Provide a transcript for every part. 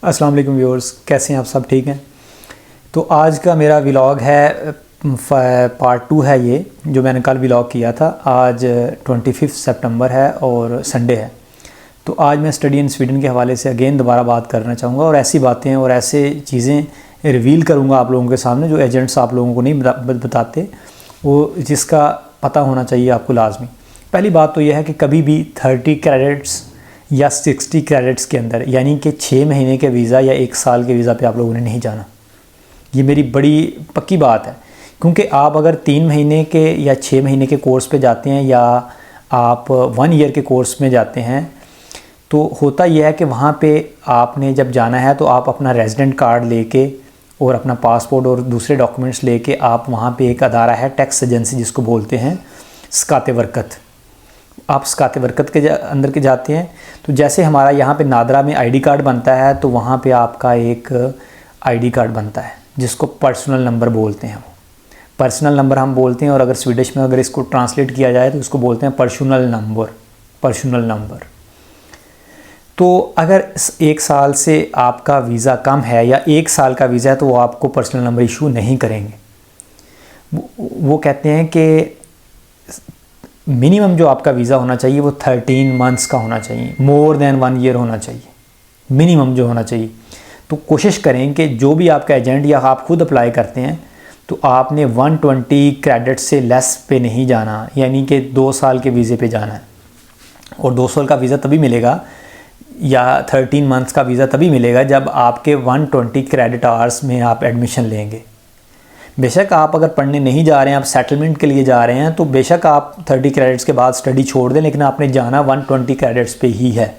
अस्सलाम वालेकुम व्यूअर्स, कैसे हैं आप सब? ठीक हैं। तो आज का मेरा व्लॉग है पार्ट 2 है ये, जो मैंने कल व्लॉग किया था। आज 25 सितंबर है और संडे है। तो आज मैं स्टडी इन स्वीडन के हवाले से अगेन दोबारा बात करना चाहूँगा और ऐसी बातें और ऐसे चीज़ें रिवील करूँगा आप लोगों के सामने जो एजेंट्स आप लोगों को नहीं बताते, वो जिसका पता होना चाहिए आपको लाजमी। पहली बात तो यह है कि कभी भी 30 क्रेडिट्स या 60 क्रेडिट्स के अंदर, यानी कि 6 महीने के वीज़ा या 1 साल के वीज़ा पे आप लोगों ने नहीं जाना। ये मेरी बड़ी पक्की बात है, क्योंकि आप अगर 3 महीने के या 6 महीने के कोर्स पे जाते हैं या आप 1 ईयर के कोर्स में जाते हैं, तो होता यह है कि वहाँ पे आपने जब जाना है तो आप अपना रेजिडेंट कार्ड लेके और अपना पासपोर्ट और दूसरे डॉक्यूमेंट्स लेके आप वहाँ पे एक अदारा है टैक्स एजेंसी जिसको बोलते हैं स्काते वर्कत, आप स्काते वर्कत के अंदर के जाते हैं। तो जैसे हमारा यहाँ पे नादरा में आईडी कार्ड बनता है, तो वहाँ पे आपका एक आईडी कार्ड बनता है जिसको पर्सनल नंबर बोलते हैं। वो पर्सनल नंबर हम बोलते हैं, और अगर स्वीडिश में अगर इसको ट्रांसलेट किया जाए तो उसको बोलते हैं पर्सनल नंबर। तो अगर 1 साल से आपका वीज़ा कम है या 1 साल का वीज़ा है तो वो आपको पर्सनल नंबर इशू नहीं करेंगे। वो कहते हैं कि मिनिमम जो आपका वीज़ा होना चाहिए वो 13 मंथ्स का होना चाहिए, मोर देन 1 ईयर होना चाहिए, मिनिमम जो होना चाहिए। तो कोशिश करें कि जो भी आपका एजेंट या आप खुद अप्लाई करते हैं तो आपने 120 क्रेडिट से लेस पे नहीं जाना, यानी कि 2 साल के वीज़े पे जाना है। और 2 साल का वीज़ा तभी मिलेगा या 13 मंथ्स का वीज़ा तभी मिलेगा जब आपके 120 क्रेडिट आवर्स में आप एडमिशन लेंगे। बेशक आप अगर पढ़ने नहीं जा रहे हैं, आप सेटलमेंट के लिए जा रहे हैं, तो बेशक आप 30 क्रेडिट्स के बाद स्टडी छोड़ दें, लेकिन आपने जाना 120 क्रेडिट्स पे ही है।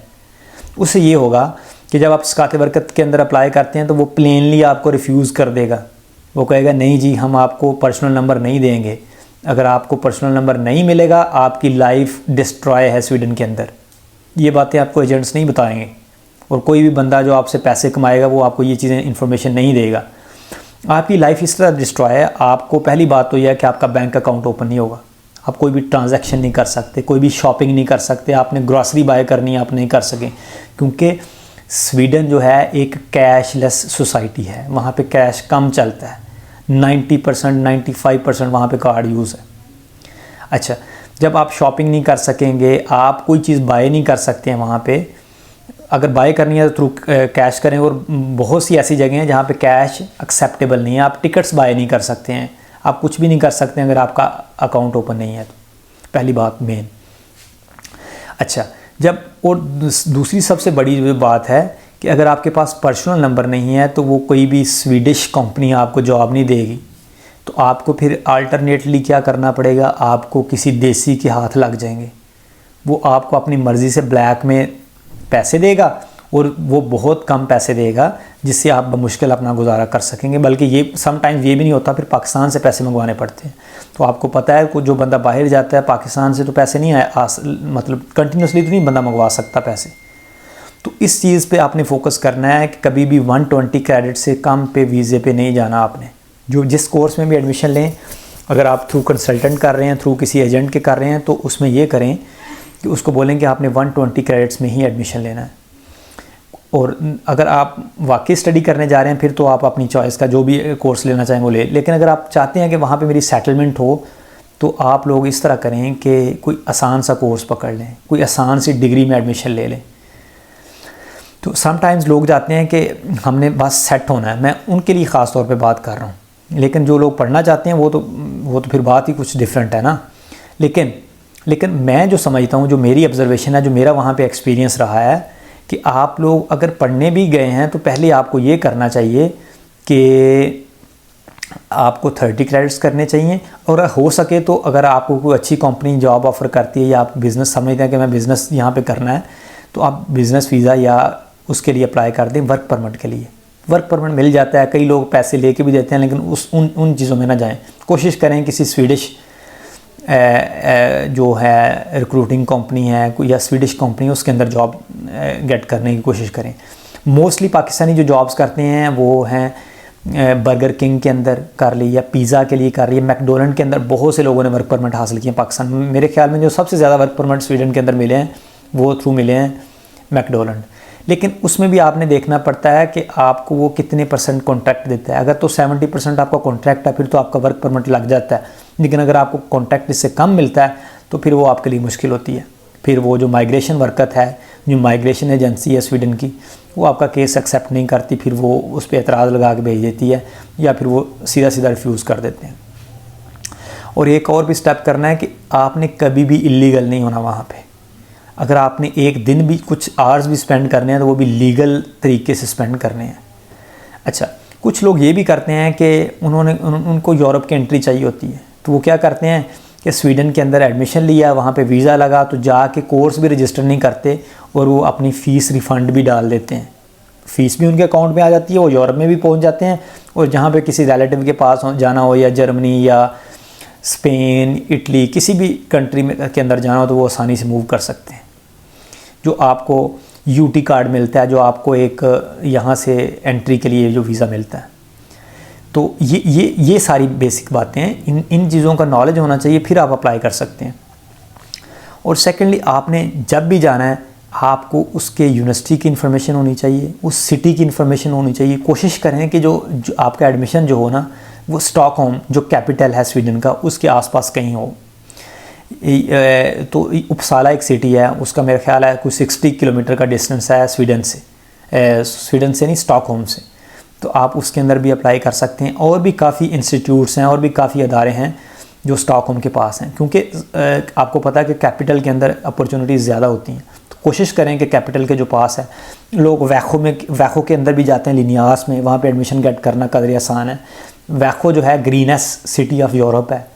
उससे ये होगा कि जब आप स्काते वर्कत के अंदर अप्लाई करते हैं तो वो प्लेनली आपको रिफ्यूज़ कर देगा। वो कहेगा नहीं जी, हम आपको पर्सनल नंबर नहीं देंगे। अगर आपको पर्सनल नंबर नहीं मिलेगा, आपकी लाइफ डिस्ट्रॉय है स्वीडन के अंदर। ये बातें आपको एजेंट्स नहीं बताएंगे, और कोई भी बंदा जो आपसे पैसे कमाएगा वो आपको ये चीज़ें इन्फॉर्मेशन नहीं देगा। आपकी लाइफ इस तरह डिस्ट्रॉय है। आपको पहली बात तो यह है कि आपका बैंक अकाउंट ओपन नहीं होगा, आप कोई भी ट्रांजैक्शन नहीं कर सकते, कोई भी शॉपिंग नहीं कर सकते, आपने ग्रॉसरी बाय करनी है आप नहीं कर सकें, क्योंकि स्वीडन जो है एक कैशलेस सोसाइटी है। वहाँ पे कैश कम चलता है, 90% 95% वहाँ पे कार्ड यूज़ है। अच्छा, जब आप शॉपिंग नहीं कर सकेंगे, आप कोई चीज़ बाय नहीं कर सकते हैं वहाँ पे। अगर बाय करनी है तो थ्रू कैश करें, और बहुत सी ऐसी जगह हैं जहाँ पे कैश एक्सेप्टेबल नहीं है। आप टिकट्स बाय नहीं कर सकते हैं, आप कुछ भी नहीं कर सकते हैं अगर आपका अकाउंट ओपन नहीं है तो। पहली बात मेन। अच्छा, जब और दूसरी सबसे बड़ी जो बात है कि अगर आपके पास पर्सनल नंबर नहीं है तो वो कोई भी स्वीडिश कंपनी आपको जॉब नहीं देगी। तो आपको फिर अल्टरनेटली क्या करना पड़ेगा, आपको किसी देसी के हाथ लग जाएंगे। वो आपको अपनी मर्ज़ी से ब्लैक में पैसे देगा, और वो बहुत कम पैसे देगा जिससे आप बमुश्किल अपना गुजारा कर सकेंगे। बल्कि ये समटाइम्स ये भी नहीं होता, फिर पाकिस्तान से पैसे मंगवाने पड़ते हैं। तो आपको पता है जो बंदा बाहर जाता है पाकिस्तान से तो पैसे नहीं मतलब कंटिन्यूसली तो नहीं बंदा मंगवा सकता पैसे। तो इस चीज़ पे आपने फोकस करना है कि कभी भी 120 क्रेडिट से कम पे वीज़े पे नहीं जाना आपने। जो जिस कोर्स में भी एडमिशन लें, अगर आप थ्रू कंसल्टेंट कर रहे हैं, थ्रू किसी एजेंट के कर रहे हैं, तो उसमें ये करें कि उसको बोलें कि आपने 120 क्रेडिट्स में ही एडमिशन लेना है। और अगर आप वाकई स्टडी करने जा रहे हैं फिर तो आप अपनी चॉइस का जो भी कोर्स लेना चाहें वो ले। लेकिन अगर आप चाहते हैं कि वहाँ पे मेरी सेटलमेंट हो, तो आप लोग इस तरह करें कि कोई आसान सा कोर्स पकड़ लें, कोई आसान सी डिग्री में एडमिशन ले लें। तो समटाइम्स लोग जाते हैं कि हमने बस सेट होना है, मैं उनके लिए ख़ास तौर पर बात कर रहा हूँ। लेकिन जो लोग पढ़ना चाहते हैं वो तो फिर बात ही कुछ डिफरेंट है ना। लेकिन मैं जो समझता हूँ, जो मेरी ऑब्जर्वेशन है, जो मेरा वहाँ पे एक्सपीरियंस रहा है, कि आप लोग अगर पढ़ने भी गए हैं तो पहले आपको ये करना चाहिए कि आपको 30 क्रेडिट्स करने चाहिए। और हो सके तो अगर आपको कोई अच्छी कंपनी जॉब ऑफ़र करती है या आप बिज़नेस समझते हैं कि मैं बिज़नेस यहाँ पे करना है, तो आप बिज़नेस वीज़ा या उसके लिए अप्लाई कर दें। वर्क परमिट के लिए वर्क परमिट मिल जाता है, कई लोग पैसे लेके भी देते हैं, लेकिन उन चीज़ों में ना जाएँ। कोशिश करें किसी स्वीडिश जो है रिक्रूटिंग कंपनी है या स्वीडिश कंपनी, उसके अंदर जॉब गेट करने की कोशिश करें। मोस्टली पाकिस्तानी जो जॉब्स करते हैं वो हैं बर्गर किंग के अंदर कर ली, या पिज़्ज़ा के लिए कर रही है, मैकडोनल्ड के अंदर बहुत से लोगों ने वर्क परमिट हासिल किए पाकिस्तान में। मेरे ख्याल में जो सबसे ज़्यादा वर्क परमिट स्वीडन के अंदर मिले हैं वो थ्रू मिले हैं मैकडोनल्ड। लेकिन उसमें भी आपने देखना पड़ता है कि आपको वो कितने % कॉन्ट्रैक्ट देता है। अगर तो 70% आपका कॉन्ट्रैक्ट है फिर तो आपका वर्क परमिट लग जाता है, लेकिन अगर आपको कॉन्ट्रैक्ट इससे कम मिलता है तो फिर वो आपके लिए मुश्किल होती है। फिर वो जो माइग्रेशन वर्कर है, जो माइग्रेशन एजेंसी है स्वीडन की, वो आपका केस एक्सेप्ट नहीं करती, फिर वो उस पर एतराज़ लगा के भेज देती है या फिर वो सीधा सीधा रिफ्यूज़ कर देते हैं। और एक और भी स्टेप करना है कि आपने कभी भी इलीगल नहीं होना वहाँ पे। अगर आपने एक दिन भी कुछ आवर्स भी स्पेंड करने हैं तो वो भी लीगल तरीके से स्पेंड करने हैं। अच्छा, कुछ लोग ये भी करते हैं कि उनको यूरोप की एंट्री चाहिए होती है, तो वो क्या करते हैं कि स्वीडन के अंदर एडमिशन लिया, वहाँ पे वीज़ा लगा तो जाके कोर्स भी रजिस्टर नहीं करते और वो अपनी फ़ीस रिफ़ंड भी डाल देते हैं। फ़ीस भी उनके अकाउंट में आ जाती है, वो यूरोप में भी पहुँच जाते हैं और जहाँ पे किसी रिलेटिव के पास जाना हो या जर्मनी या स्पेन, इटली, किसी भी कंट्री में के अंदर जाना हो तो वो आसानी से मूव कर सकते हैं। जो आपको यूटी कार्ड मिलता है, जो आपको एक यहाँ से एंट्री के लिए जो वीज़ा मिलता है, तो ये सारी बेसिक बातें हैं। इन चीज़ों का नॉलेज होना चाहिए, फिर आप अप्लाई कर सकते हैं। और सेकेंडली, आपने जब भी जाना है आपको उसके यूनिवर्सिटी की इन्फॉर्मेशन होनी चाहिए, उस सिटी की इन्फॉर्मेशन होनी चाहिए। कोशिश करें कि जो आपका एडमिशन जो हो ना, वो स्टॉकहोम जो कैपिटल है स्वीडन का, उसके आसपास कहीं हो। तो उपसाला एक सिटी है, उसका मेरा ख्याल है कुछ 60 किलोमीटर का डिस्टेंस है स्वीडन से नहीं, स्टॉकहोम से। तो आप उसके अंदर भी अप्लाई कर सकते हैं। और भी काफ़ी इंस्टीट्यूट्स हैं और भी काफ़ी अदारे हैं जो स्टॉकहोम के पास हैं, क्योंकि आपको पता है कि कैपिटल के अंदर अपॉर्चुनिटीज़ ज़्यादा होती हैं। तो कोशिश करें कि कैपिटल के जो पास है, लोग वैखो के अंदर भी जाते हैं, लिनियास में, वहाँ पे एडमिशन गेट करना कदर आसान है। वैखो जो है ग्रीनेस्ट सिटी ऑफ यूरोप है,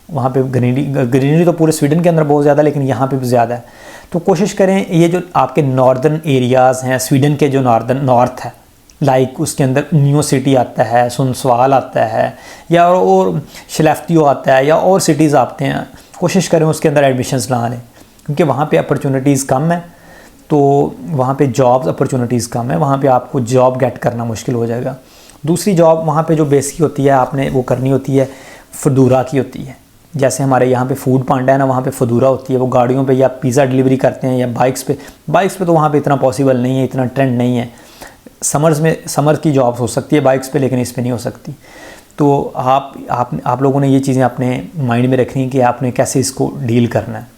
वहाँ पे ग्रीनरी तो पूरे स्वीडन के अंदर बहुत ज़्यादा, लेकिन यहाँ पे भी ज़्यादा है। तो कोशिश करें ये जो आपके नॉर्दर्न एरियाज़ हैं स्वीडन के, जो नॉर्थ है, लाइक उसके अंदर न्यू सिटी आता है, सुनसवाल आता है, या और शलेफ्तियो आता है, या और सिटीज़ आते हैं, कोशिश करें उसके अंदर एडमिशन्स ना लें, क्योंकि वहाँ पे अपॉर्चुनिटीज़ कम है। तो वहाँ पे जॉब्स अपॉर्चुनिटीज़ कम है, वहाँ पे आपको जॉब गेट करना मुश्किल हो जाएगा। दूसरी जॉब वहाँ पे जो बेसिक होती है, आपने वो करनी होती है, फदूरा की होती है। जैसे हमारे यहाँ पे फूड पांडा है ना, वहाँ पे फदूरा होती है। वो गाड़ियों पे या पिज़्ज़ा डिलीवरी करते हैं या बाइक्स पे तो वहाँ पे इतना पॉसिबल नहीं है, इतना ट्रेंड नहीं है। समर की जॉब्स हो सकती है बाइक्स पे, लेकिन इस पे नहीं हो सकती। तो आप लोगों ने ये चीज़ें अपने माइंड में रखनी है कि आपने कैसे इसको डील करना है।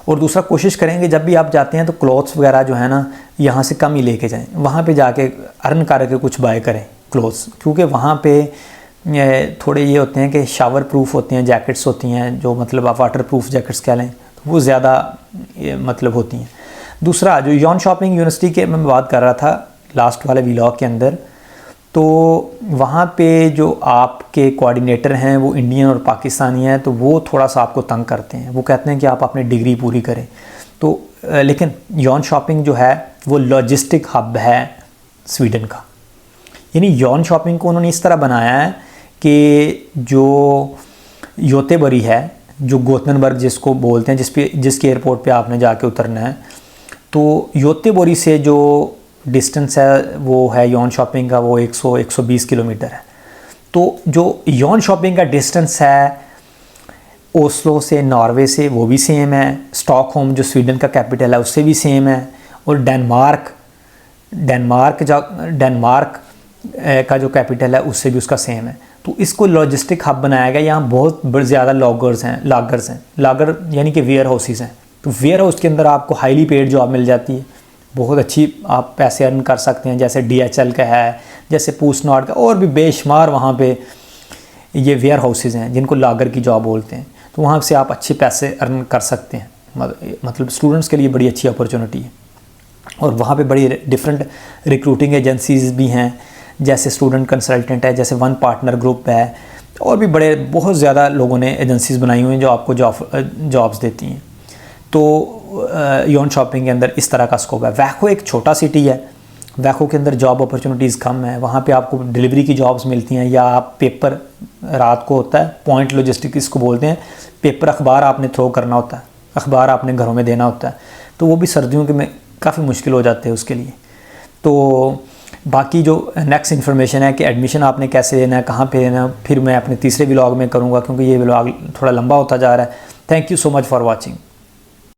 और दूसरा, कोशिश करेंगे जब भी आप जाते हैं तो क्लॉथ्स वगैरह जो है ना, यहाँ से कम ही लेके जाएं, वहाँ पे जाके अर्न करके कुछ बाय करें क्लॉथ्स, क्योंकि वहाँ पे थोड़े ये होते हैं कि शावर प्रूफ होते हैं, जैकेट्स होती हैं, जो मतलब आप वाटर प्रूफ जैकेट्स कह लें, तो वो ज़्यादा मतलब होती हैं। दूसरा, जो यॉन शॉपिंग यूनिवर्सिटी के मैं बात कर रहा था लास्ट वाले व्लॉग के अंदर, तो वहाँ पे जो आपके कोऑर्डिनेटर हैं वो इंडियन और पाकिस्तानी हैं, तो वो थोड़ा सा आपको तंग करते हैं। वो कहते हैं कि आप अपनी डिग्री पूरी करें। तो लेकिन यॉन शॉपिंग जो है वो लॉजिस्टिक हब है स्वीडन का। यानी यॉन शॉपिंग को उन्होंने इस तरह बनाया है कि जो योतेबरी है, जो गोतनबर्ग जिसको बोलते हैं, जिसके एयरपोर्ट पे आपने जाके उतरना है, तो योतेबरी से जो डिस्टेंस है वो है यॉन शॉपिंग का, वो 100-120 किलोमीटर है। तो जो यॉन शॉपिंग का डिस्टेंस है ओस्लो से, नॉर्वे से, वो भी सेम है। स्टॉकहोम जो स्वीडन का कैपिटल है उससे भी सेम है। और डेनमार्क का जो कैपिटल है उससे भी उसका सेम है। तो इसको लॉजिस्टिक हब बनाया गया। यहाँ बहुत ज़्यादा लागर्स हैं। लागर यानी कि वेयर हाउसेस हैं। तो वेयर हाउस के अंदर आपको हाईली पेड जॉब मिल जाती है, बहुत अच्छी आप पैसे अर्न कर सकते हैं। जैसे DHL का है, जैसे पूसनॉट का, और भी बेशुमार वहाँ पे ये वेयर हाउसेस हैं जिनको लागर की जॉब बोलते हैं। तो वहाँ से आप अच्छे पैसे अर्न कर सकते हैं। मतलब स्टूडेंट्स के लिए बड़ी अच्छी अपॉर्चुनिटी है। और वहाँ पे बड़ी डिफरेंट रिक्रूटिंग एजेंसीज़ भी हैं, जैसे स्टूडेंट कंसल्टेंट है, जैसे वन पार्टनर ग्रुप है, और भी बहुत ज़्यादा लोगों ने एजेंसीज़ बनाई हुई हैं जो आपको जॉब्स देती हैं। तो यॉन शॉपिंग के अंदर इस तरह का स्कोप है। वैखो एक छोटा सिटी है, वैखो के अंदर जॉब अपॉर्चुनिटीज़ कम है। वहाँ पे आपको डिलीवरी की जॉब्स मिलती हैं, या आप पेपर रात को होता है, पॉइंट लॉजिस्टिक इसको बोलते हैं, पेपर अखबार आपने थ्रो करना होता है, अखबार आपने घरों में देना होता है। तो वो भी सर्दियों के में काफ़ी मुश्किल हो जाते हैं उसके लिए। तो बाकी जो नेक्स्ट इन्फॉर्मेशन है कि एडमिशन आपने कैसे लेना है, कहाँ पे लेना है, फिर मैं अपने तीसरे व्लॉग में करूँगा, क्योंकि ये व्लॉग थोड़ा लंबा होता जा रहा है। Thank you so much for watching.